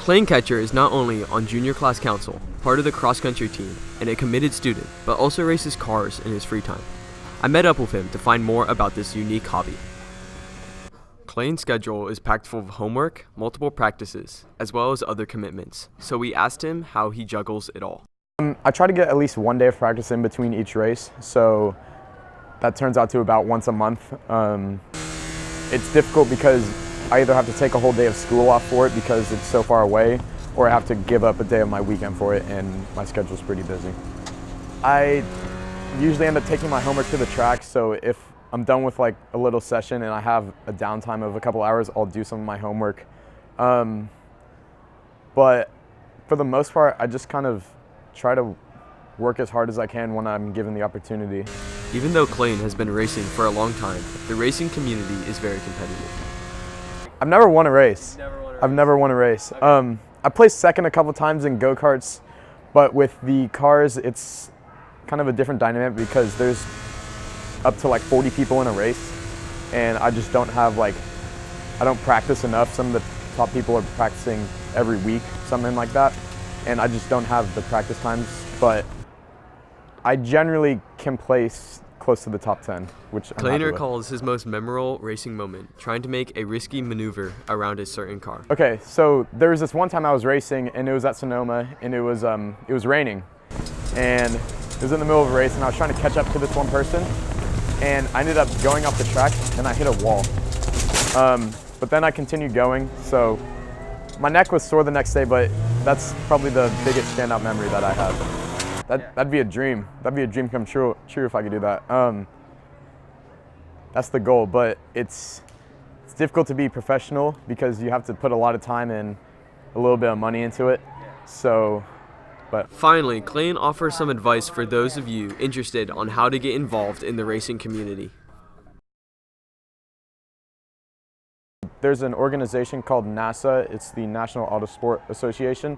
Clayton Catcher is not only on junior class council, part of the cross-country team, and a committed student, but also races cars in his free time. I met up with him to find more about this unique hobby. Clayton's schedule is packed full of homework, multiple practices, as well as other commitments, so we asked him how he juggles it all. I try to get at least 1 day of practice in between each race, so that turns out to about once a month. It's difficult because I either have to take a whole day of school off for it because it's so far away, or I have to give up a day of my weekend for it, and my schedule's pretty busy. I usually end up taking my homework to the track, so if I'm done with like a little session and I have a downtime of a couple hours, I'll do some of my homework. But for the most part, I just kind of try to work as hard as I can when I'm given the opportunity. Even though Clayton has been racing for a long time, the racing community is very competitive. I've never won a race. I've never won a race. Okay. I placed second a couple times in go-karts, but with the cars, it's kind of a different dynamic because there's up to like 40 people in a race, and I just don't have I don't practice enough. Some of the top people are practicing every week, something like that, and I just don't have the practice times, but I generally can place close to the top 10, which I'm Clayton happy with. recalls his most memorable racing moment, trying to make a risky maneuver around a certain car. Okay, so there was this one time I was racing, and it was at Sonoma, and it was raining, and it was in the middle of a race, and I was trying to catch up to this one person, and I ended up going off the track, and I hit a wall. But then I continued going, so my neck was sore the next day, but that's probably the biggest standout memory that I have. That'd be a dream. That'd be a dream come true if I could do that. That's the goal, but it's difficult to be professional because you have to put a lot of time and a little bit of money into it. But finally, Clayton offers some advice for those of you interested on how to get involved in the racing community. There's an organization called NASA. It's the National Autosport Association,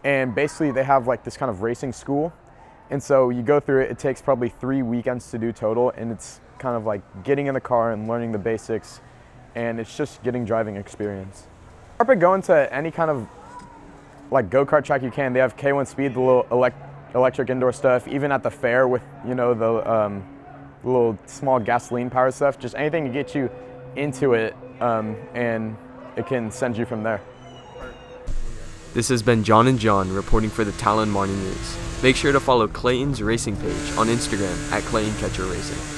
and basically they have like this kind of racing school. And so you go through it, it takes probably 3 weekends to do total, and it's kind of like getting in the car and learning the basics, and it's just getting driving experience. Go into any kind of like go-kart track you can. They have K1 Speed, the little electric indoor stuff, even at the fair with, the little small gasoline powered stuff, just anything to get you into it, and it can send you from there. This has been John and John reporting for the Talon Morning News. Make sure to follow Clayton's racing page on Instagram at Clayton Catcher Racing.